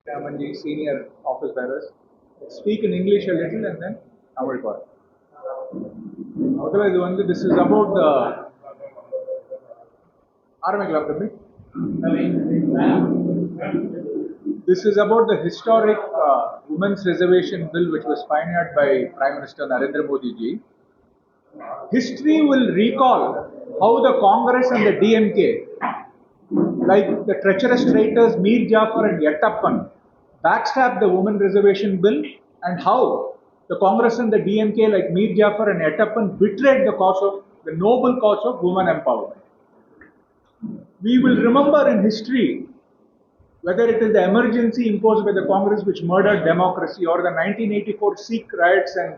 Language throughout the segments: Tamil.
Ramanji, senior office bearers. Speak in English a little and then Tamil call. Otherwise, this is about the ஆரம்பிக்கலாம் தம்பி. This is about the historic Women's Reservation Bill which was pioneered by Prime Minister Narendra Modi ji. History will recall how the Congress and the DMK, like the treacherous traitors Mir Jafar and Yettappan, backstabbed the Women Reservation Bill, and how the Congress and the DMK, like Mir Jafar and Yettappan, betrayed the noble cause of women empowerment. We will remember in history, whether it is the emergency imposed by the Congress which murdered democracy, or the 1984 Sikh riots and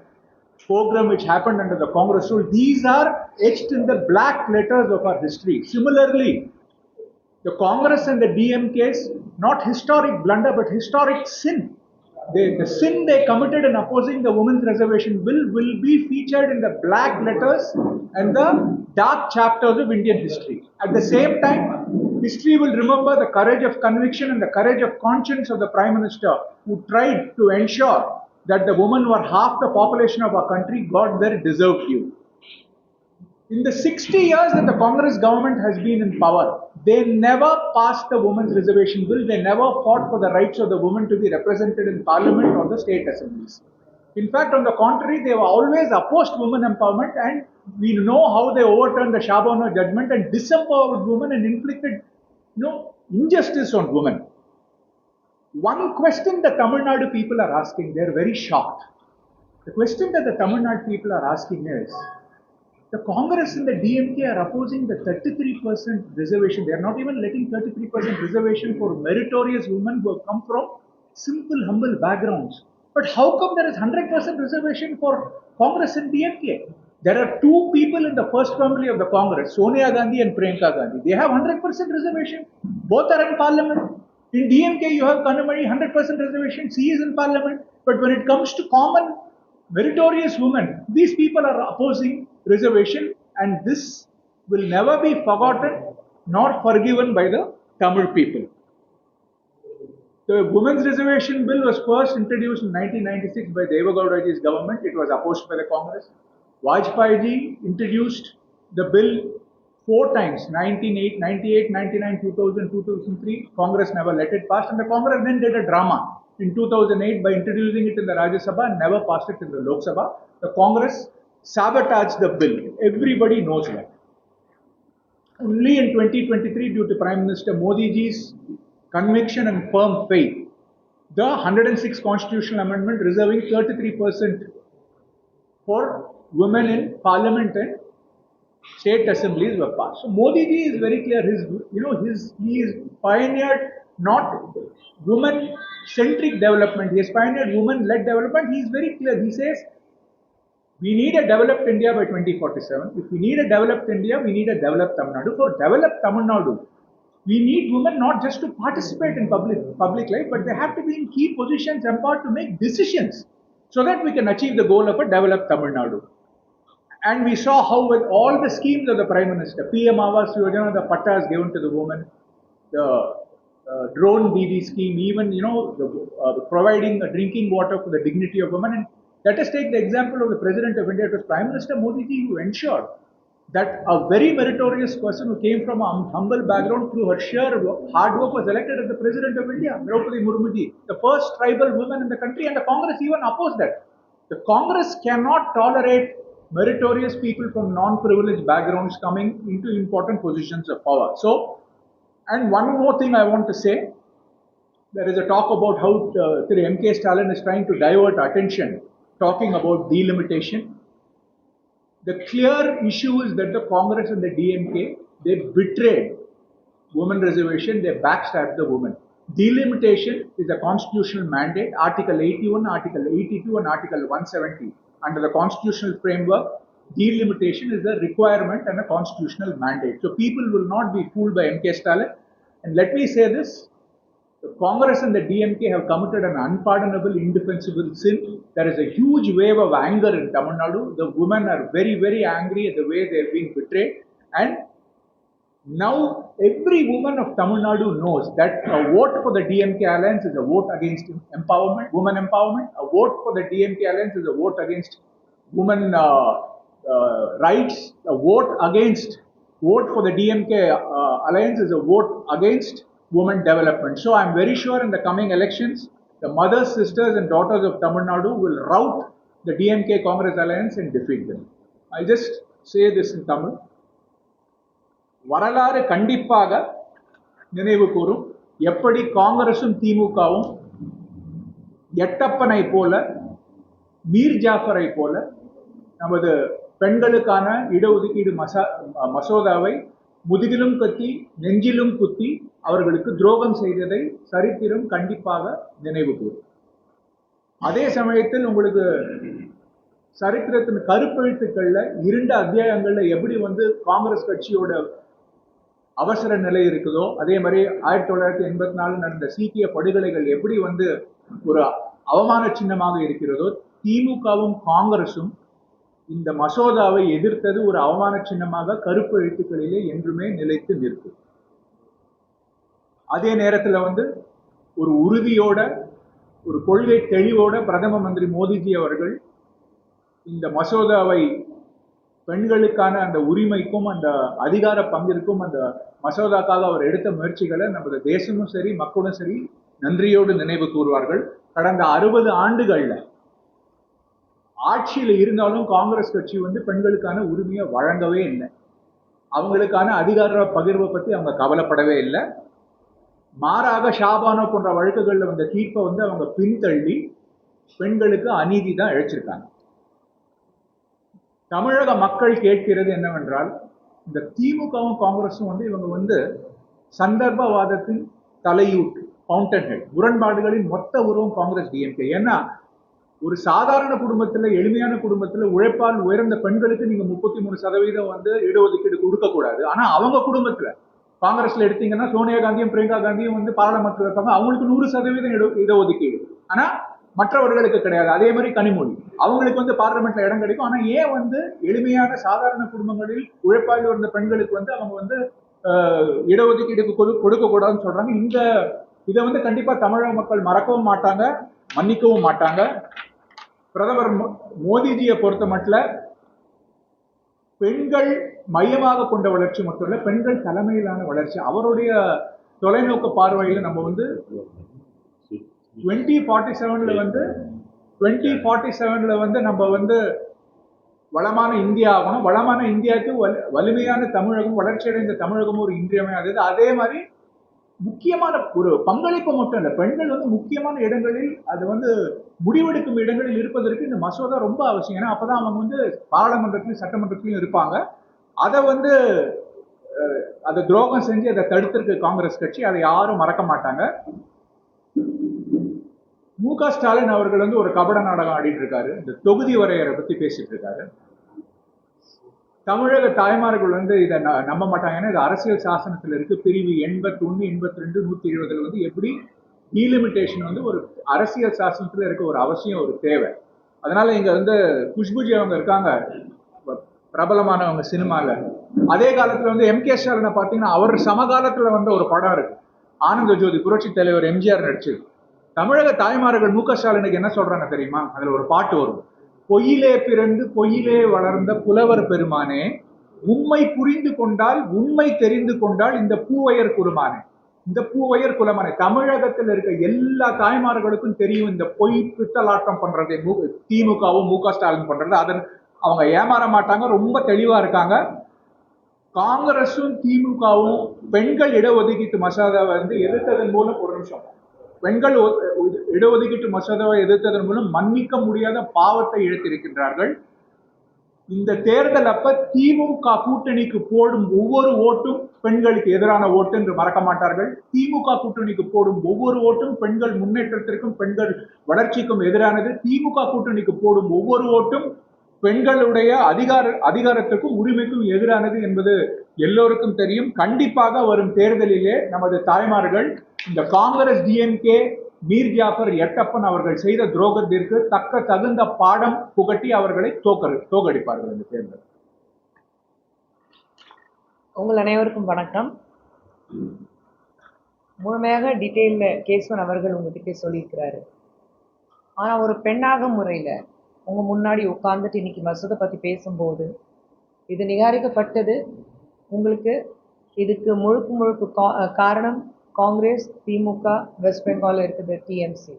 pogrom which happened under the Congress rule, these are etched in the black letters of our history. Similarly, the Congress and the DMK's not historic blunder but historic sin. The sin they committed in opposing the Women's Reservation Bill will be featured in the black letters and the dark chapters of Indian history. At the same time, history will remember the courage of conviction and the courage of conscience of the Prime Minister who tried to ensure that the women who are half the population of our country got their deserved due. In the 60 years that the Congress government has been in power, they never passed the Women's Reservation Bill. They never fought for the rights of the women to be represented in Parliament or the state assemblies. In fact, on the contrary, they were always opposed women empowerment, and we know how they overturned the Shabana judgment and disempowered women and inflicted, injustice on women. One question the Tamil Nadu people are asking, they are very shocked. The question that the Tamil Nadu people are asking is, the Congress and the DMK are opposing the 33% reservation. They are not even letting 33% reservation for meritorious women who have come from simple, humble backgrounds. But how come there is 100% reservation for Congress and DMK? There are two people in the first family of the Congress, Sonia Gandhi and Priyanka Gandhi. They have 100% reservation. Both are in Parliament. In DMK, you have Kanamani, 100% reservation. She is in Parliament. But when it comes to common meritorious women, these people are opposing reservation, and this will never be forgotten nor forgiven by the Tamil people. The Women's Reservation Bill was first introduced in 1996 by Deva Gowdaji's government. It was opposed by the Congress. Vajpayee ji introduced the bill 4 times, 1998, 99, 2000, 2003. Congress never let it pass, and the Congress then did a drama in 2008 by introducing it in the Rajya Sabha and never passed it in the Lok Sabha. The Congress sabotaged the bill. Everybody knows that. Only in 2023, due to Prime Minister Modi ji's conviction and firm faith, the 106 constitutional amendment reserving 33% for women in Parliament and state assemblies were passed. So Modi ji is very clear. He is pioneered not women-centric development. He has pioneered women-led development. He is very clear. He says, we need a developed India by 2047. If we need a developed India, we need a developed Tamil Nadu. For developed Tamil Nadu, we need women not just to participate in public life, but they have to be in key positions, empowered to make decisions, so that we can achieve the goal of a developed Tamil Nadu. And we saw how with all the schemes of the Prime Minister, PM Awas Yojana, the pattas given to the women, the drone DD scheme, even providing drinking water for the dignity of women. And let us take the example of the President of India. It was Prime Minister Modi ji who ensured that a very meritorious person who came from a humble background, through her sheer hard work, was elected as the President of India, Draupadi Murmu ji, the first tribal woman in the country, and the Congress even opposed that. The Congress cannot tolerate meritorious people from non-privileged backgrounds coming into important positions of power. So, and one more thing I want to say, there is a talk about how M.K. Stalin is trying to divert attention, talking about delimitation. The clear issue is that the Congress and the DMK, they betrayed women reservation, they backstabbed the women. Delimitation is a constitutional mandate, Article 81, Article 82 and Article 170. Under the constitutional framework, delimitation is a requirement and a constitutional mandate. So people will not be fooled by M.K. Stalin. And let me say this, the Congress and the DMK have committed an unpardonable, indefensible sin. There is a huge wave of anger in Tamil Nadu. The women are very, very angry at the way they have been betrayed. And Now, every woman of Tamil Nadu knows that a vote for the DMK alliance is a vote against empowerment, women empowerment. A vote for the DMK alliance is a vote against women rights. A vote for the DMK alliance is a vote against women development. So I'm very sure in the coming elections, the mothers, sisters, and daughters of Tamil Nadu will rout the DMK Congress alliance and defeat them. I'll just say this in Tamil. வரலாறு கண்டிப்பாக நினைவு கூறும் எப்படி காங்கிரசும் திமுகவும் எட்டப்பனை போல மீர் ஜாஃபரை போல நமது பெண்களுக்கான இடஒதுக்கீடு மசோதாவை முதுகிலும் கத்தி நெஞ்சிலும் குத்தி அவர்களுக்கு துரோகம் செய்ததை சரித்திரம் கண்டிப்பாக நினைவு கூறும். அதே சமயத்தில் உங்களுக்கு சரித்திரத்தின் கருப்பெழுத்துக்கள்ல 2 அத்தியாயங்கள்ல எப்படி காங்கிரஸ் கட்சியோட அவசர நிலை இருக்குதோ அதே மாதிரி 1984 நடந்த சீக்கிய படுகொலைகள் எப்படி ஒரு அவமான சின்னமாக இருக்கிறதோ, திமுகவும் காங்கிரசும் இந்த மசோதாவை எதிர்த்தது ஒரு அவமான சின்னமாக கருப்பு எழுத்துக்களிலே என்றுமே நிலைத்து நிற்கும். அதே நேரத்தில் ஒரு உறுதியோட ஒரு கொள்கை தெளிவோட பிரதம மந்திரி மோடிஜி அவர்கள் இந்த மசோதாவை பெண்களுக்கான அந்த உரிமைக்கும் அந்த அதிகார பங்கிற்கும் அந்த மசோதாக்காக அவர் எடுத்த முயற்சிகளை நமது தேசமும் சரி மக்களும் சரி நன்றியோடு நினைவு கூறுவார்கள். கடந்த 60 ஆண்டுகள்ல ஆட்சியில் இருந்தாலும் காங்கிரஸ் கட்சி பெண்களுக்கான உரிமையை வழங்கவே இல்லை. அவங்களுக்கான அதிகார பகிர்வை பத்தி அவங்க கவலைப்படவே இல்லை. மாறாக ஷாபானோ போன்ற வழக்குகள்ல வந்த தீர்ப்பை அவங்க பின்தள்ளி பெண்களுக்கு அநீதி தான் இழைச்சிருக்காங்க. தமிழக மக்கள் கேட்கிறது என்னவென்றால், இந்த திமுகவும் காங்கிரஸும் இவங்க சந்தர்ப்பவாதத்தின் தலையூட்டு ஃபவுண்டன் ஹெட், முரண்பாடுகளின் மொத்த உருவம் காங்கிரஸ் டிஎம்கே. ஏன்னா ஒரு சாதாரண குடும்பத்துல, எளிமையான குடும்பத்துல உழைப்பால் உயர்ந்த பெண்களுக்கு நீங்க 33% இடஒதுக்கீடு கொடுக்கக்கூடாது. ஆனா அவங்க குடும்பத்துல காங்கிரஸ்ல எடுத்தீங்கன்னா சோனியா காந்தியும் பிரியங்கா காந்தியும் பாராளுமன்றத்தில் இருப்பாங்க, அவங்களுக்கு 100% இடஒதுக்கீடு. ஆனா மற்றவர்களுக்கு கிடையாது. அதே மாதிரி கனிமொழி அவங்களுக்கு பார்லிமெண்ட்ல இடம் கிடைக்கும். ஆனா ஏன் எளிமையான சாதாரண குடும்பங்களில் உழைப்பாளி வந்த பெண்களுக்கு அவங்க இடஒதுக்கீடுக்கு கொடுக்க கூடாதுன்னு சொல்றாங்க. இதை கண்டிப்பா தமிழக மக்கள் மறக்கவும் மாட்டாங்க, மன்னிக்கவும் மாட்டாங்க. பிரதமர் மோடிஜியை பொறுத்த மட்டும் பெண்கள் மையமாக கொண்ட வளர்ச்சி மட்டும் இல்ல, பெண்கள் தலைமையிலான வளர்ச்சி. அவருடைய தொலைநோக்கு பார்வையில் நம்ம 2047ல நம்ம வளமான இந்தியா ஆகணும். வளமான இந்தியாவுக்கு வலிமையான தமிழகம், வளர்ச்சியடைந்த தமிழகமும் ஒரு இன்றியமையாதது. அதே மாதிரி முக்கியமான ஒரு பங்களிப்பு மட்டும் இல்லை, பெண்கள் முக்கியமான இடங்களில் அது முடிவெடுக்கும் இடங்களில் இருப்பதற்கு இந்த மசோதா ரொம்ப அவசியம். ஏன்னா அப்பதான் அவங்க பாராளுமன்றத்திலையும் சட்டமன்றத்திலையும் இருப்பாங்க. அதை துரோகம் செஞ்சு அதை தடுத்திருக்கு காங்கிரஸ் கட்சி. அதை யாரும் மறக்க மாட்டாங்க. மு.க. ஸ்டாலின் அவர்கள் ஒரு கபட நாடகம் ஆடிட்டு இருக்காரு. இந்த தொகுதி வரையறை பத்தி பேசிட்டு இருக்காரு. தமிழக தாய்மார்கள் இதை நம்ப மாட்டாங்க. ஏன்னா இது அரசியல் சாசனத்தில் இருக்கு. பிரிவு 81, 82, 120 எப்படி டீலிமிட்டேஷன் ஒரு அரசியல் சாசனத்துல இருக்க ஒரு அவசியம், ஒரு தேவை. அதனால இங்க குஷ்புஜி அவங்க இருக்காங்க, பிரபலமானவங்க சினிமால. அதே காலத்துல எம்.கே. ஸ்டாலினை பார்த்தீங்கன்னா அவர் சமகாலத்துல ஒரு படம் இருக்கு, ஆனந்த ஜோதி, புரட்சி தலைவர் எம்ஜிஆர் நடிச்சு. தமிழக தாய்மார்கள் மு.க. ஸ்டாலினுக்கு என்ன சொல்றாங்க தெரியுமா? அதுல ஒரு பாட்டு வரும், பொய்யிலே பிறந்து பொய்யிலே வளர்ந்த புலவர் பெருமானே, உண்மை புரிந்து கொண்டால் உண்மை தெரிந்து கொண்டால் இந்த பூவையர் குருமானே, இந்த பூவையர் குலமானே. தமிழகத்தில் இருக்க எல்லா தாய்மார்களுக்கும் தெரியும் இந்த பொய் பித்தலாட்டம் பண்றது திமுகவும் மு.க. ஸ்டாலின் பண்றது. அதன் அவங்க ஏமாற மாட்டாங்க, ரொம்ப தெளிவா இருக்காங்க. காங்கிரசும் திமுகவும் பெண்கள் இடஒதுக்கீட்டு மசோதாவை எதிர்த்ததன் மூலம், ஒரு நிமிஷம், பெண்கள் இடஒதுக்கீட்டு மசோதாவை எதிர்த்ததன் மூலம் மன்னிக்க முடியாத பாவத்தை இழைத்திருக்கின்றார்கள். இந்த தேர்தல் அப்ப திமுக கூட்டணிக்கு போடும் ஒவ்வொரு ஓட்டும் பெண்களுக்கு எதிரான ஓட்டு என்று மறக்க மாட்டார்கள். திமுக கூட்டணிக்கு போடும் ஒவ்வொரு ஓட்டும் பெண்கள் முன்னேற்றத்திற்கும் பெண்கள் வளர்ச்சிக்கும் எதிரானது. திமுக கூட்டணிக்கு போடும் ஒவ்வொரு ஓட்டும் பெண்களுடைய அதிகாரத்திற்கும் உரிமைக்கும் எதிரானது என்பது எல்லோருக்கும் தெரியும். கண்டிப்பாக வரும் தேர்தலிலே நமது தாய்மார்கள் இந்த காங்கிரஸ், டிஎம்கே, மீர் ஜாஃபர், எட்டப்பன் அவர்கள் செய்த துரோகத்திற்கு தகுந்த பாடம் புகட்டி அவர்களை தோற்கடிப்பார்கள் இந்த தேர்தல். உங்கள் அனைவருக்கும் வணக்கம். முழுமையாக டீட்டெயிலில் கேசவன் அவர்கள் உங்ககிட்ட சொல்லியிருக்கிறாரு. ஆனால் ஒரு பெண்ணாக முறையில் உங்கள் முன்னாடி உட்காந்துட்டு இன்னைக்கு மசூதை பற்றி பேசும்போது இது நிகாரிக்கப்பட்டது. உங்களுக்கு இதுக்கு முழுக்க காரணம் காங்கிரஸ், திமுக, வெஸ்ட் பெங்காலில் இருக்குது டிஎம்சி,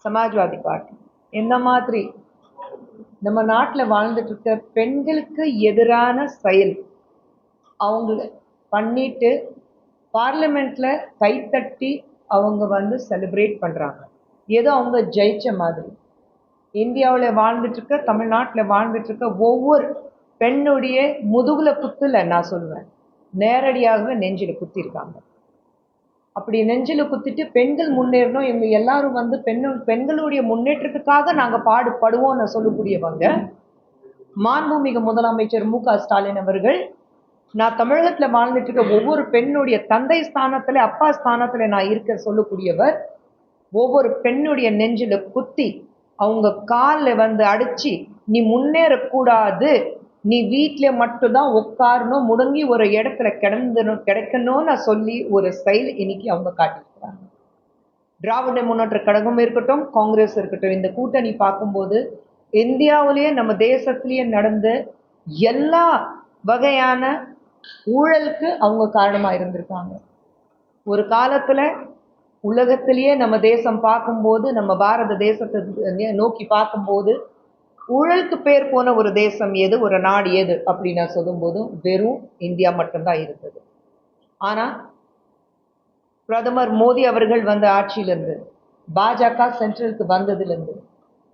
சமாஜ்வாதி பார்ட்டி. இந்த மாதிரி நம்ம நாட்டில் வாழ்ந்துட்டு இருக்க பெண்களுக்கு எதிரான செயல் அவங்க பண்ணிட்டு பார்லிமெண்ட்ல கைத்தட்டி அவங்க செலிப்ரேட் பண்றாங்க. ஏதோ அவங்க ஜெயிச்ச மாதிரி. இந்தியாவில் வாழ்ந்துட்டு இருக்க, தமிழ்நாட்டில் வாழ்ந்துட்டு இருக்க ஒவ்வொரு பெண்ணுடைய முதுகுல குத்துல நான் சொல்லுவேன், நேரடியாகவே நெஞ்சில குத்திருக்காங்க. அப்படி நெஞ்சில குத்திட்டு பெண்கள் முன்னேறணும், இவங்க எல்லாரும் பெண்களுடைய முன்னேற்றத்துக்காக நாங்க பாடுபடுவோம்னு சொல்லக்கூடியவங்க மாண்புமிகு முதலமைச்சர் மு.க.ஸ்டாலின் அவர்கள். நான் தமிழகத்துல வாழ்ந்துட்டு இருக்க ஒவ்வொரு பெண்ணுடைய தந்தை ஸ்தானத்துல, அப்பா ஸ்தானத்துல நான் இருக்க சொல்லக்கூடியவர். ஒவ்வொரு பெண்ணுடைய நெஞ்சில குத்தி அவங்க காலில் அடிச்சு, நீ முன்னேறக்கூடாது, நீ வீட்டுல மட்டும்தான் உட்காரணும், முடங்கி ஒரு இடத்துல கிடைக்கணும்னு சொல்லி ஒரு செயல் இன்னைக்கு அவங்க காட்டியிருக்கிறாங்க. திராவிட முன்னேற்ற கழகம் இருக்கட்டும், காங்கிரஸ் இருக்கட்டும், இந்த கூட்டணி பார்க்கும்போது இந்தியாவிலேயே நம்ம தேசத்திலேயே நடந்த எல்லா வகையான ஊழலுக்கு அவங்க காரணமா இருந்திருக்காங்க. ஒரு காலத்துல உலகத்திலேயே நம்ம தேசம் பார்க்கும்போது, நம்ம பாரத தேசத்தை நோக்கி பார்க்கும்போது ஊழலுக்கு பேர் போன ஒரு தேசம் எது, ஒரு நாடு எது அப்படின்னு நான் சொல்லும்போது வெறும் இந்தியா மட்டும்தான் இருந்தது. ஆனா பிரதமர் மோடி அவர்கள் ஆட்சியிலிருந்து, பாஜக சென்ட்ரலுக்கு வந்ததுலேருந்து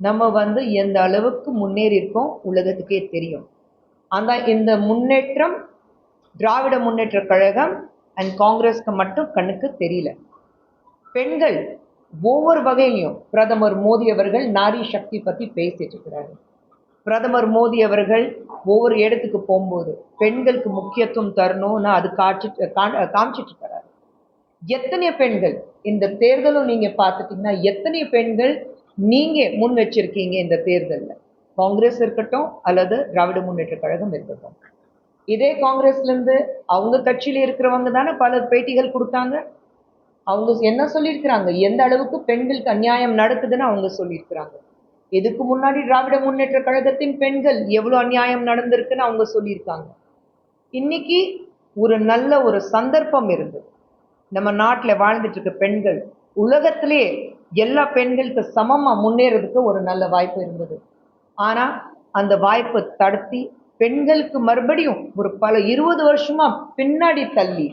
நம்ம எந்த அளவுக்கு முன்னேறி இருக்கோம் உலகத்துக்கே தெரியும். இந்த முன்னேற்றம் திராவிட முன்னேற்ற கழகம் அண்ட் காங்கிரஸ்க்கு மட்டும் கண்ணுக்கு தெரியல. பெண்கள் ஒவ்வொரு வகையிலையும் பிரதமர் மோடி அவர்கள் நாரி சக்தி பத்தி பேசிட்டு இருக்கிறாரு. பிரதமர் மோடி அவர்கள் ஒவ்வொரு இடத்துக்கு போகும்போது பெண்களுக்கு முக்கியத்துவம் தரணும்னு அது காமிச்சிட்டு இருக்கிறாரு. எத்தனை பெண்கள் இந்த தேர்தலும் நீங்க பார்த்துட்டீங்கன்னா, எத்தனை பெண்கள் நீங்க முன் வச்சிருக்கீங்க இந்த தேர்தலில், காங்கிரஸ் இருக்கட்டும் அல்லது திராவிட முன்னேற்ற கழகம் இருக்கட்டும். இதே காங்கிரஸ்ல இருந்து அவங்க கட்சியில இருக்கிறவங்க தானே பல பேட்டிகள் கொடுத்தாங்க. அவங்க என்ன சொல்லியிருக்கிறாங்க, எந்த அளவுக்கு பெண்களுக்கு அநியாயம் நடக்குதுன்னு அவங்க சொல்லியிருக்கிறாங்க. இதுக்கு முன்னாடி திராவிட முன்னேற்ற கழகத்தின் பெண்கள் எவ்வளவு அநியாயம் நடந்திருக்குன்னு அவங்க சொல்லியிருக்காங்க. இன்னைக்கு ஒரு நல்ல ஒரு சந்தர்ப்பம் இருந்தது. நம்ம நாட்டில் வாழ்ந்துட்டு இருக்க பெண்கள் உலகத்திலே எல்லா பெண்களுக்கு சமமா முன்னேறதுக்கு ஒரு நல்ல வாய்ப்பு இருந்தது. ஆனா அந்த வாய்ப்பை தடுத்தி பெண்களுக்கு மறுபடியும் ஒரு பல 20 வருஷமா பின்னாடி தள்ளி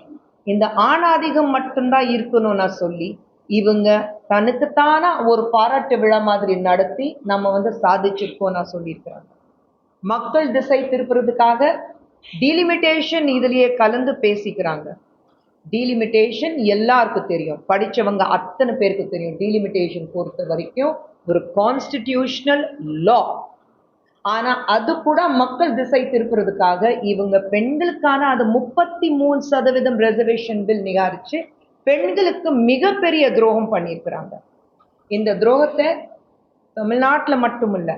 இந்த ஆணாதிக்கம் மட்டும்தான் இருக்கணும்னா சொல்லி இவங்க தனக்குத்தானா ஒரு பாராட்டு விழா மாதிரி நடத்தி நம்ம சாதிச்சிருக்கோம் நான் சொல்லியிருக்கிறாங்க. மக்கள் திசை திருப்புறதுக்காக டீலிமிட்டேஷன் இதுலயே கலந்து பேசிக்கிறாங்க. டீலிமிட்டேஷன் எல்லாருக்கும் தெரியும், படிச்சவங்க அத்தனை பேருக்கு தெரியும். டீலிமிட்டேஷன் பொறுத்த வரைக்கும் ஒரு கான்ஸ்டிடியூஷனல் லா. ஆனா அது கூட மக்கள் திசை திருப்புறதுக்காக இவங்க பெண்களுக்கான அது 33% ரிசர்வேஷன் பில் நிகாரிச்சு பெண்களுக்கு மிகப்பெரிய துரோகம் பண்ணியிருக்கிறாங்க. இந்த துரோகத்தை தமிழ்நாட்டில் மட்டுமில்ல,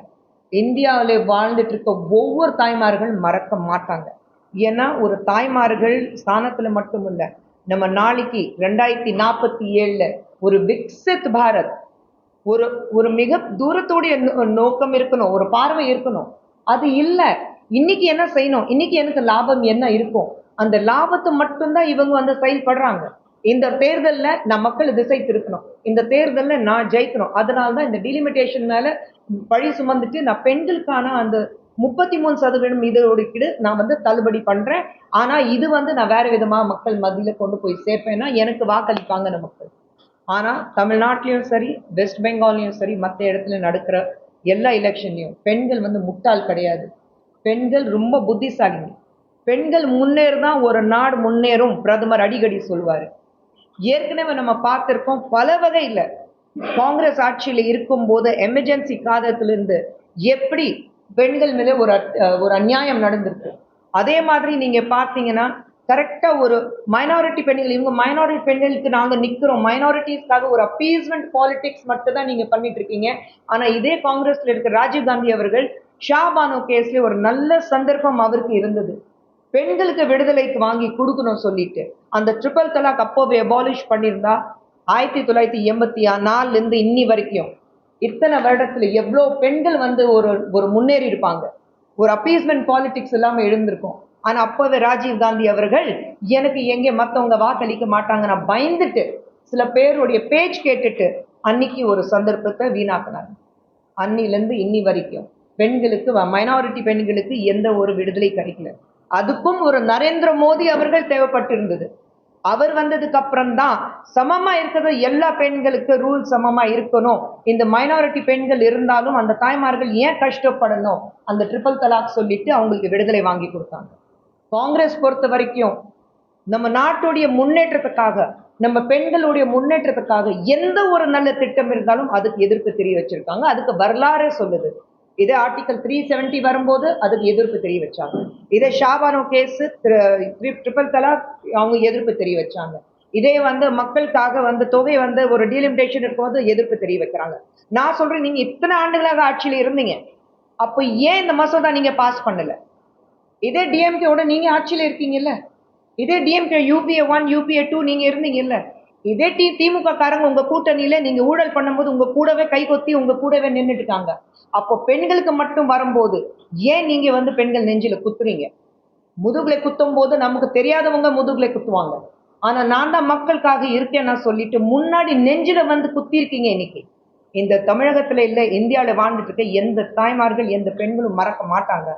இந்தியாவிலே வாழ்ந்துட்டு இருக்க ஒவ்வொரு தாய்மார்கள் மறக்க மாட்டாங்க. ஏன்னா ஒரு தாய்மார்கள் ஸ்தானத்துல மட்டுமில்ல, நம்ம நாளைக்கு 2047 ஒரு விக்சித் பாரத், ஒரு ஒரு மிக தூரத்தோடைய நோக்கம் இருக்கணும், ஒரு பார்வை இருக்கணும். அது இல்லை. இன்னைக்கு என்ன செய்யணும், இன்னைக்கு எனக்கு லாபம் என்ன இருக்கும், அந்த லாபத்தை மட்டும்தான் இவங்க செயல்படுறாங்க. இந்த தேர்தலில் நான் மக்களை திசை திருக்கணும், இந்த தேர்தலில் நான் ஜெயிக்கணும், அதனால்தான் இந்த டீலிமிட்டேஷன் மேல பழி சுமந்துட்டு நான் பெண்களுக்கான அந்த 33% இதோடு நான் தள்ளுபடி பண்றேன். ஆனா இது நான் வேற விதமா மக்கள் மத்தியில கொண்டு போய் சேர்ப்பேன்னா எனக்கு வாக்களிப்பாங்க மக்கள். ஆனா தமிழ்நாட்டிலையும் சரி, வெஸ்ட் பெங்கால்லையும் சரி, மற்ற இடத்துல நடக்கிற எல்லா எலெக்ஷன்லையும் பெண்கள் முட்டாள் கிடையாது. பெண்கள் ரொம்ப புத்திசாலிங்க. பெண்கள் முன்னேறுதான் ஒரு நாடு முன்னேறும், பிரதமர் அடிக்கடி சொல்வாரு. ஏற்கனவே நம்ம பார்த்திருக்கோம் பல வகையில காங்கிரஸ் ஆட்சியில இருக்கும் போது எமர்ஜென்சி காலத்திலிருந்து எப்படி பெண்கள் மேல ஒரு அநியாயம் நடந்திருக்கு. அதே மாதிரி நீங்க பார்த்தீங்கன்னா கரெக்டா ஒரு மைனாரிட்டி பெண்கள், இவங்க மைனாரிட்டி பெண்களுக்கு நாங்க நிக்கிறோம், மைனாரிட்டிஸ்க்காக ஒரு அப்பீஸ்மெண்ட் பாலிடிக்ஸ் மட்டும் தான் நீங்க பண்ணிட்டு இருக்கீங்க. ஆனா இதே காங்கிரஸ்ல இருக்க ராஜீவ் காந்தி அவர்கள் ஷாபானு கேஸ்ல ஒரு நல்ல சந்தர்ப்பம் அவருக்கு இருந்தது. பெண்களுக்கு விடுதலைக்கு வாங்கி கொடுக்கணும் சொல்லிட்டு அந்த ட்ரிபிள் தலாக் அப்போவே அபாலிஷ் பண்ணியிருந்தா 1984 இருந்து இன்னி வரைக்கும் இத்தனை வருடத்துல எவ்வளோ பெண்கள் வந்து ஒரு ஒரு முன்னேறி இருப்பாங்க. ஒரு அப்பீஸ்மெண்ட் பாலிடிக்ஸ் இல்லாம எழுந்திருக்கும். ஆனா அப்போவே ராஜீவ் காந்தி அவர்கள் எனக்கு எங்கே மத்தவங்க வாக்களிக்க மாட்டாங்க நான் பயந்துட்டு சில பேருடைய பேச்சு கேட்டுட்டு அன்னைக்கு ஒரு சந்தர்ப்பத்தை வீணாக்குனாங்க. அன்னிலிருந்து இன்னி வரைக்கும் பெண்களுக்கு மைனாரிட்டி பெண்களுக்கு எந்த ஒரு விடுதலை கிடைக்கல. அதுக்கும் ஒரு நரேந்திர மோடி அவர்கள் தேவைப்பட்டிருந்தது. அவர் வந்ததுக்கு அப்புறம் தான் சமமா இருக்கிறது எல்லா பெண்களுக்கு ரூல் சமமா இருக்கணும். இந்த மைனாரிட்டி பெண்கள் இருந்தாலும் அந்த தாய்மார்கள் ஏன் கஷ்டப்படணும் அந்த ட்ரிபிள் தலாக் சொல்லிட்டு அவங்களுக்கு விடுதலை வாங்கி கொடுத்தாங்க. காங்கிரஸ் பொறுத்த வரைக்கும் நம்ம நாட்டுடைய முன்னேற்றத்துக்காக நம்ம பெண்களுடைய முன்னேற்றத்துக்காக எந்த ஒரு நல்ல திட்டம் இருந்தாலும் அதுக்கு எதிர்ப்பு தெரிய வச்சிருக்காங்க. அதுக்கு வரலாறே சொல்லுது. இதே ஆர்டிகல் 370 வரும்போது அதுக்கு எதிர்ப்பு தெரிய வச்சாங்க. இதே ஷாபானோ கேஸ் ட்ரிபிள் தலாக் அவங்க எதிர்ப்பு தெரிய வச்சாங்க. இதே வந்து மக்களுக்காக வந்து தொகை வந்து ஒரு டீலிமிட்டேஷன் இருக்கும்போது எதிர்ப்பு தெரிய வைக்கிறாங்க. நான் சொல்றேன், நீங்க இத்தனை ஆண்டுகளாக ஆட்சியில் இருந்தீங்க, அப்போ ஏன் இந்த மசோதா நீங்க பாஸ் பண்ணல? இதே டிஎம்கேவோட நீங்க ஆட்சியில் இருக்கீங்கல்ல, இதே டிஎம்கே UPA 1 UPA 2 நீங்க இருந்தீங்கல்ல, இதே திமுக காரங்க உங்க கூட்டணியில நீங்க ஊழல் பண்ணும்போது உங்க கூடவே கை கொத்தி உங்க கூடவே நின்றுட்டு இருக்காங்க. அப்போ பெண்களுக்கு மட்டும் வரும்போது ஏன் நீங்க வந்து பெண்கள் நெஞ்சில குத்துறீங்க? முதுகுல குத்தும் போது நமக்கு தெரியாதவங்க முதுகுல குத்துவாங்க. ஆனா நான் தான் மக்களுக்காக இருக்கேன் நான் சொல்லிட்டு முன்னாடி நெஞ்சில வந்து குத்தி இருக்கீங்க. இன்னைக்கு இந்த தமிழகத்துல இல்ல இந்தியாவில வாழ்ந்துட்டு இருக்க எந்த தாய்மார்கள் எந்த பெண்களும் மறக்க மாட்டாங்க.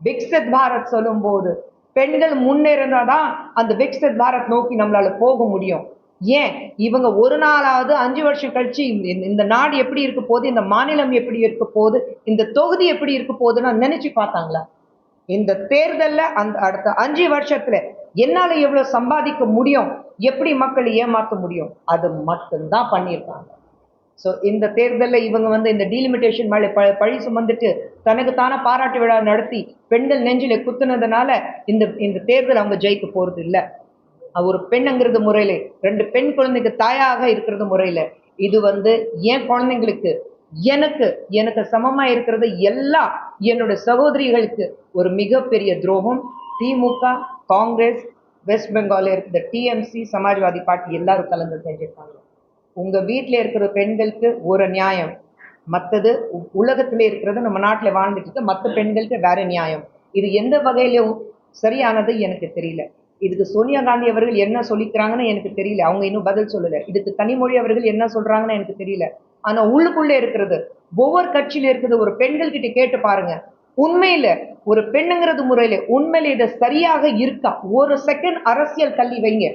விக்சித் பாரத் சொல்லும் போது பெண்கள் முன்னேறினாதான் அந்த விக்சித் பாரத் நோக்கி நம்மளால போக முடியும். ஏன் இவங்க ஒரு நாளாவது 5 வருஷம் கழிச்சு இந்த நாடு எப்படி இருக்க போகுது, இந்த மாநிலம் எப்படி இருக்க போகுது, இந்த தொகுதி எப்படி இருக்க போகுதுன்னு நினைச்சு பார்த்தாங்களா? இந்த தேர்தல்ல அந்த அடுத்த 5 வருஷத்துல என்னால எவ்வளவு சம்பாதிக்க முடியும், எப்படி மக்களை ஏமாற்ற முடியும், அது மட்டும்தான் பண்ணியிருக்காங்க. ஸோ இந்த தேர்தலில் இவங்க வந்து இந்த டீலிமிட்டேஷன் மேலே பழி சுமந்துட்டு தனக்கு தானே பாராட்டு விழா நடத்தி பெண்கள் நெஞ்சில குத்துனதுனால இந்த இந்த தேர்தல் அவங்க ஜெயிக்க போறது இல்லை. ஒரு பெண்ணுங்கிறது முறையில 2 பெண் குழந்தைக்கு தாயாக இருக்கிறது முறையில இது வந்து என் குழந்தைங்களுக்கு எனக்கு எனக்கு சமமா இருக்கிறது எல்லாம் என்னோட சகோதரிகளுக்கு ஒரு மிகப்பெரிய துரோகம். திமுக, காங்கிரஸ், வெஸ்ட் பெங்கால் இருக்கிற TMC, சமாஜ்வாதி பார்ட்டி எல்லாரும் கலந்து செஞ்சிருக்காங்க. உங்க வீட்டில் இருக்கிற பெண்களுக்கு ஒரு நியாயம், மற்றது உலகத்திலே இருக்கிறது நம்ம நாட்டில் வாழ்ந்துட்டு இருக்க மற்ற பெண்களுக்கு வேற நியாயம். இது எந்த வகையிலும் சரியானது எனக்கு தெரியல. இதுக்கு சோனியா காந்தி அவர்கள் என்ன சொல்லிக்கிறாங்கன்னு எனக்கு தெரியல, அவங்க இன்னும் பதில் சொல்லல. இதுக்கு கனிமொழி அவர்கள் என்ன சொல்றாங்கன்னு எனக்கு தெரியல. ஆனா உள்ளுக்குள்ளே இருக்கிறது ஒவ்வொரு கட்சியில இருக்கிறது ஒரு பெண்கள் கிட்ட கேட்டு பாருங்க. உண்மையில ஒரு பெண்ணுங்கிறது முறையில உண்மையில இது சரியாக இருக்கா? ஒரு செகண்ட் அரசியல் தள்ளி வைங்க.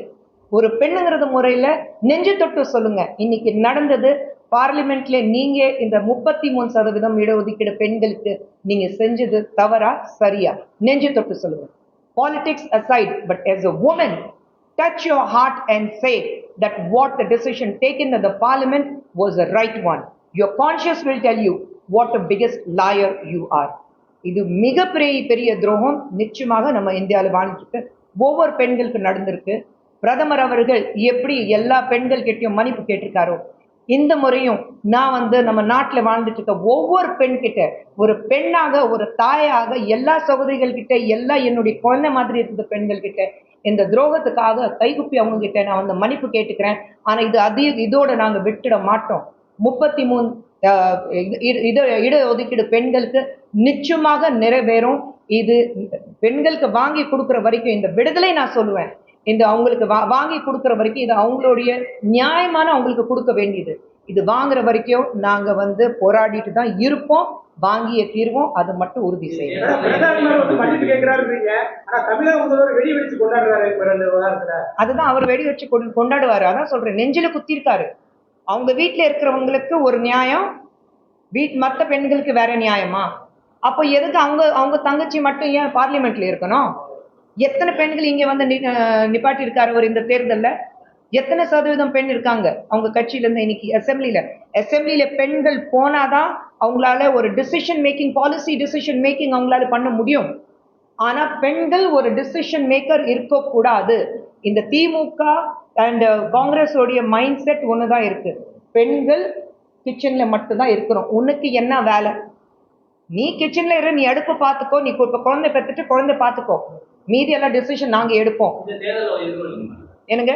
ஒரு பெண்ணுங்கிறது முறையில நெஞ்சு தொட்டு சொல்லுங்க, இன்னைக்கு நடந்தது பார்லிமெண்ட்ல நீங்க இந்த 33% இடஒதுக்கீடு பெண்களுக்கு நீங்க செஞ்சது தவறா சரியா? நெஞ்சு தொட்டு சொல்லுங்க. Politics aside, but as a woman, touch your heart and say that what the decision taken at the parliament was the right one. Your conscience will tell you what the biggest liar you are. இது மிகப்பெரிய பெரிய துரோகம் நிச்சயமாக நம்ம இந்தியாவில் வாழ்ந்துட்டு ஒவ்வொரு பெண்களுக்கு நடந்திருக்கு. பிரதமர் அவர்கள் எப்படி எல்லா பெண்கள் கிட்டையும் மன்னிப்பு கேட்டிருக்காரோ, இந்த முறையும் நான் வந்து நம்ம நாட்டில் வாழ்ந்துட்டு இருக்க ஒவ்வொரு பெண் கிட்ட ஒரு பெண்ணாக ஒரு தாயாக எல்லா சகோதரிகள் கிட்ட எல்லா என்னுடைய குழந்தை மாதிரி இருக்கிற பெண்கள் கிட்ட இந்த துரோகத்துக்காக கைகுப்பி அவங்க கிட்ட நான் வந்து மன்னிப்பு கேட்டுக்கிறேன். ஆனா இதோட நாங்க விட்டுட மாட்டோம். 33 இடஒதுக்கீடு பெண்களுக்கு நிச்சயமாக நிறைவேறும். இது பெண்களுக்கு வாங்கி கொடுக்குற வரைக்கும் இந்த விடுதலை நான் சொல்லுவேன், இந்த அவங்களுக்கு வாங்கி கொடுக்குற வரைக்கும் இது அவங்களுடைய நியாயமான அவங்களுக்கு கொடுக்க வேண்டியது. இது வாங்குற வரைக்கும் நாங்க வந்து போராடிட்டு தான் இருப்போம், வாங்கிய தீர்வோம். அது மட்டும் உறுதி செய்யும். அதுதான் அவர் வெடி வச்சு கொண்டாடுவாரு. அதான் சொல்றேன், நெஞ்சில குத்திருக்காரு. அவங்க வீட்டுல இருக்கிறவங்களுக்கு ஒரு நியாயம், மற்ற பெண்களுக்கு வேற நியாயமா? அப்போ எதுக்கு அவங்க தங்கச்சி மட்டும் ஏன் பார்லிமெண்ட்ல இருக்கணும்? எத்தனை பெண்கள் இங்க வந்து நிப்பாட்டி இருக்காரு ஒரு இந்த தேர்தல்ல? எத்தனை சதவீதம் பெண் இருக்காங்க அவங்க கட்சியில இருந்து? இன்னைக்கு அசெம்பிளியில பெண்கள் போனாதான் அவங்களால ஒரு decision making, policy decision making அவங்களால பண்ண முடியும். ஆனா பெண்கள் ஒரு டிசிஷன் மேக்கர் இருக்கக்கூடாது. இந்த திமுக அண்ட் காங்கிரஸ் உடைய மைண்ட் செட் ஒண்ணுதான் இருக்கு, பெண்கள் கிச்சன்ல மட்டும்தான் இருக்கிறோம். உனக்கு என்ன வேலை? நீ கிச்சன்ல இரு, நீ அடுப்பு பார்த்துக்கோ, நீ இப்ப குழந்தை பெற்றுட்டு குழந்தை பார்த்துக்கோ, மீதி எல்லாம் டெசிஷன் நாங்க எடுப்போம். என்னங்க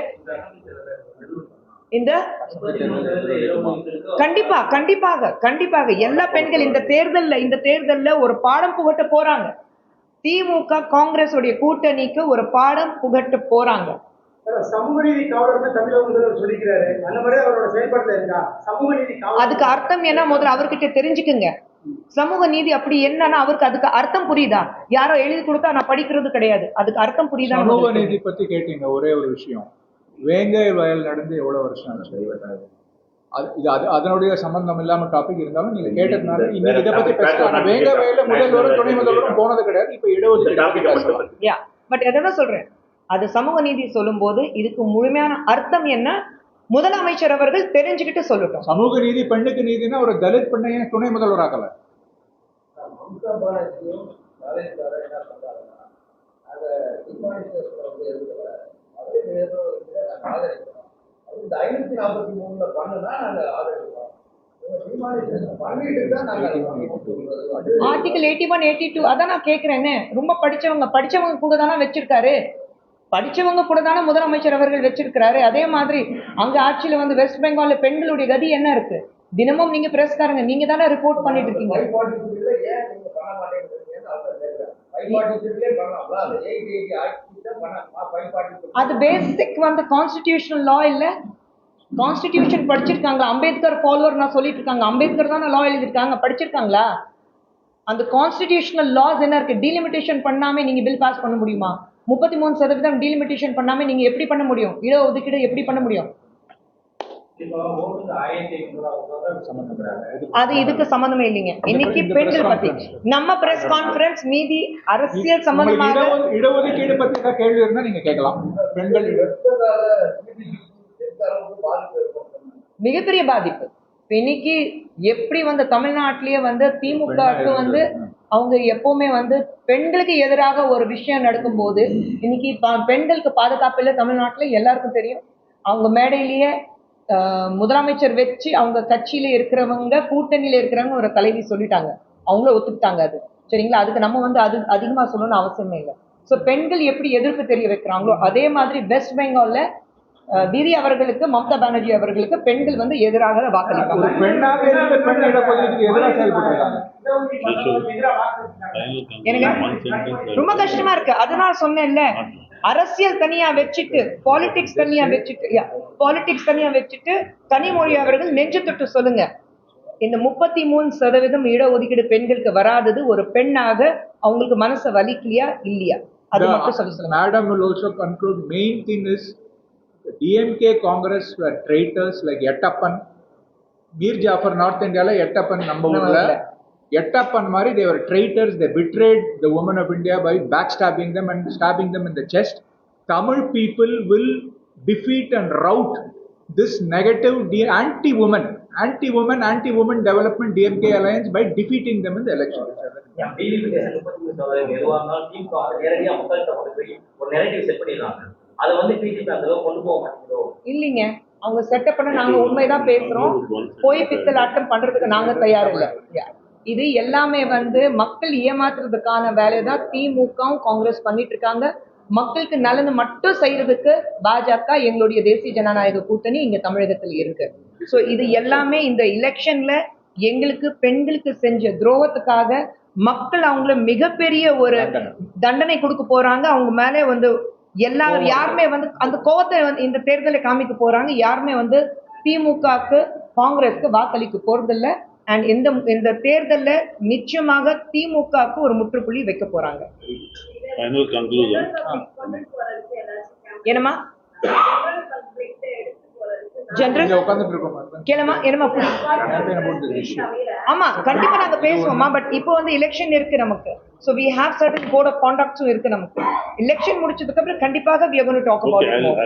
இந்த கண்டிப்பா கண்டிப்பாக கண்டிப்பாக எல்லா பெண்கள் இந்த தேர்தல்ல ஒரு பாடம் புகட்ட போறாங்க. திமுக காங்கிரஸ் உடைய கூட்டணிக்கு ஒரு பாடம் புகட்ட போறாங்க. சமூக நீதி காவலர் தமிழக முதல்வர் சொல்லிக்கிறாரு, அந்த மாதிரி அவரோட செயல்பாட்டுல இருக்கா சமூக நீதி காவலர்? அதுக்கு அர்த்தம் என்ன முதல்ல அவர்கிட்ட தெரிஞ்சுக்குங்க. சமூக நீதி அப்படி என்னன்னா அவருக்கு அதுக்கு அர்த்தம் புரியுதா? யாரோ எழுதி கொடுத்தா நான் படிக்கிறது கிடையாது, அதுக்கு அர்த்தம் புரியுதா? சமூக நீதி பத்தி கேட்டீங்க. ஒரே ஒரு விஷயம், வேங்கை வயல் நடந்து எவ்வளவு வருஷம் ஆச்சு? அதனுடைய சம்பந்தம் இல்லாம டாபிக் இருந்தாலும் நீங்க கேட்டதுனால இன்னைக்கு இதை பத்தி பேசலாம். வேங்கை வயல்ல முதல்வரும் துணை முதல்வரும் போனது கிடையாது. இப்ப இடஒதுக்கீடு பட் எதான் சொல்றேன், அது சமூக நீதி சொல்லும் போது இதுக்கு முழுமையான அர்த்தம் என்ன முதலமைச்சர் அவர்கள் தெரிஞ்சுக்கிட்டு சொல்லட்டும். சமூக நீதி பெண்ணுக்கு நீதினா ஒரு தலித் பெண்ணைய துணை முதல்வராக்கல. ஆர்டிகல் 81, 82 அதான் நான் கேட்கிறேன்னு. ரொம்ப படிச்சவங்க கூட தானே வச்சிருக்காரு, படிச்சவங்க கூட தானே முதலமைச்சர் அவர்கள் வச்சிருக்கிறாரு. அதே மாதிரி அங்க ஆட்சியில வந்து வெஸ்ட் பெங்கால்ல பெண்களுடைய கதி என்ன இருக்கு? தினமும் நீங்க பிரஸ்காரங்க நீங்க தானே ரிப்போர்ட் பண்ணிட்டு இருக்கீங்க. அது பேசிக் வந்து கான்ஸ்டிடியூஷனல் லா இல்ல. கான்ஸ்டிடியூஷன் படிச்சிருக்காங்க, அம்பேத்கர் ஃபாலோவர் நான் சொல்லிட்டு இருக்காங்க. அம்பேத்கர் தான் லா எழுதிருக்காங்க, படிச்சிருக்காங்களா? அந்த கான்ஸ்டிடியூஷனல் லாஸ் என்ன இருக்கு? டீலிமிட்டேஷன் பண்ணாம நீங்க பில் பாஸ் பண்ண முடியுமா? 33% டீலிமிட்டேஷன் பண்ணாம நீங்க எப்படி பண்ண முடியும்? இட ஒதுக்கீடு எப்படி பண்ண முடியும்? அது இதுக்கு சம்பந்தமே இல்லைங்க. இன்னைக்கு பெண்கள் பத்தி நம்ம பிரஸ் கான்ஃபரன்ஸ் மீதி அரசியல் சம்பந்தமாக இடஒதுக்கீடு பத்தி தான் கேள்வி இருந்தா நீங்க கேட்கலாம். பெண்கள் மிகப்பெரிய பாதிப்பு. இன்னைக்கு எப்படி வந்து தமிழ்நாட்டிலேயே வந்து திமுகவுக்கு வந்து அவங்க எப்பவுமே வந்து பெண்களுக்கு எதிராக ஒரு விஷயம் நடக்கும்போது இன்னைக்கு பெண்களுக்கு பாதுகாப்பு இல்லை தமிழ்நாட்டில் எல்லாருக்கும் தெரியும். அவங்க மேடையிலேயே முதலமைச்சர் வச்சு அவங்க கட்சியில இருக்கிறவங்க கூட்டணியில இருக்கிறவங்க ஒரு தலைவி சொல்லிட்டாங்க, அவங்கள ஒத்துக்கிட்டாங்க. அது சரிங்களா? அதுக்கு நம்ம வந்து அது அதிகமா சொல்லணும்னு அவசியமே இல்லை. ஸோ பெண்கள் எப்படி எதிர்ப்பு தெரிய வைக்கிறாங்களோ அதே மாதிரி வெஸ்ட் பெங்கால்ல தீதி அவர்களுக்கு, மம்தா பானர்ஜி அவர்களுக்கு பெண்கள் வந்து எதிராக வாக்களிப்பாங்க. ரொம்ப கஷ்டமா இருக்கு. அதனால சொன்னேன்ல, அரசியல் தனியா வச்சுட்டு பாலிடிக்ஸ் தனியா வச்சுட்டு கனிமொழி அவர்கள் நெஞ்சு தொட்டு சொல்லுங்க, இந்த 33% இடஒதுக்கீடு பெண்களுக்கு வராதது ஒரு பெண்ணாக அவங்களுக்கு மனசை வலிக்கலையா இல்லையா? அது மட்டும் சொல்லுங்க. Madam will also conclude. Main thing is the DMK Congress were traitors like Yettappan, Mir Jafar, North India la Yettappan number one. Yettappan mari, they were traitors. They betrayed the women of India by backstabbing them and stabbing them in the chest. Tamil people will defeat and rout this negative anti-woman, anti-woman development DMK alliance by defeating them in the election. இல்லைங்க, அவங்க செட்டப் பண்ண நாங்க உண்மைதான் பேசுறோம். போய் பித்தலாட்டம் பண்றதுக்கு நாங்க தயார் இல்லை. இது எல்லாமே வந்து மக்கள் ஏமாத்துறதுக்கான வேலைதான் திமுகவும் காங்கிரஸ் பண்ணிட்டு இருக்காங்க. மக்களுக்கு நலன் மட்டும் செய்யறதுக்கு பாஜக, எங்களுடைய தேசிய ஜனநாயக கூட்டணி இங்க தமிழகத்தில் இருக்கு. ஸோ இது எல்லாமே இந்த எலெக்ஷன்ல எங்களுக்கு பெண்களுக்கு செஞ்ச துரோகத்துக்காக மக்கள் அவங்கள மிகப்பெரிய ஒரு தண்டனை கொடுக்க போறாங்க. அவங்க மேலே வந்து யாருமே வந்து அந்த கோவத்தை வந்து இந்த தேர்தலை காமிக்க போறாங்க. யாருமே வந்து திமுகக்கு காங்கிரஸ்க்கு வாக்களிக்க போறதில்ல. அண்ட் இந்த தேர்தல்ல நிச்சயமாக திமுகக்கு ஒரு முற்றுப்புள்ளி வைக்க போறாங்க. என்னமா ஜெனரல் கேளமா என்னமா? ஆமா, கண்டிப்பா நாங்க பேசுவோமா. பட் இப்போ வந்து எலெக்ஷன் இருக்கு நமக்கு. So we have certain code of conducts இருக்கு நமக்கு. எலெக்ஷன் முடிச்சதுக்கு அப்புறம் கண்டிப்பாக we are going to talk about it more.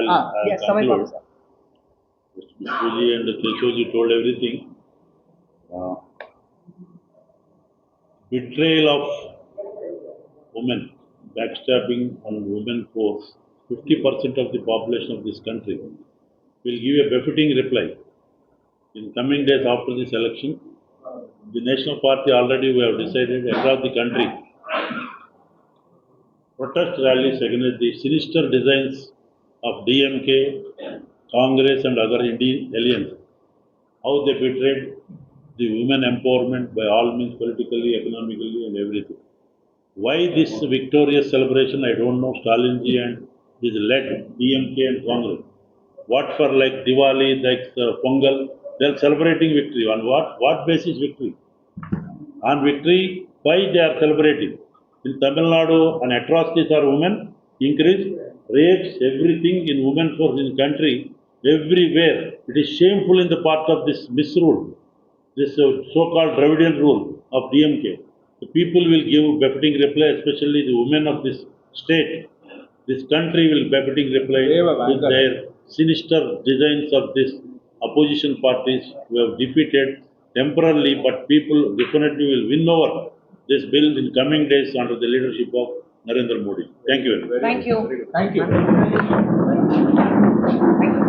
Yes, Samay Babu sir. Julie and Keshoji told everything. Betrayal of women, backstabbing on women force, 50% of the population of this country will give a befitting reply in coming days after this election. The National Party already we have decided across the country. Protest rallies against the sinister designs of DMK, Congress and other Indian aliens. How they betrayed the women empowerment by all means politically, economically and everything. Why this victorious celebration, I don't know. Stalinji and this led DMK and Congress. What for like Diwali, like Pongal, they are celebrating victory. On what basis victory? On victory, why they are celebrating? In Tamil Nadu, an atrocities are women increased, rapes, everything in women force in country, everywhere. It is shameful in the part of this misrule, this so-called Dravidian rule of DMK. The people will give befitting reply, especially the women of this state. This country will befitting reply with their sinister designs of this opposition parties who have defeated temporarily, but people definitely will win over this bill in coming days under the leadership of Narendra Modi. Thank you very much. Thank you. Thank you. Thank you.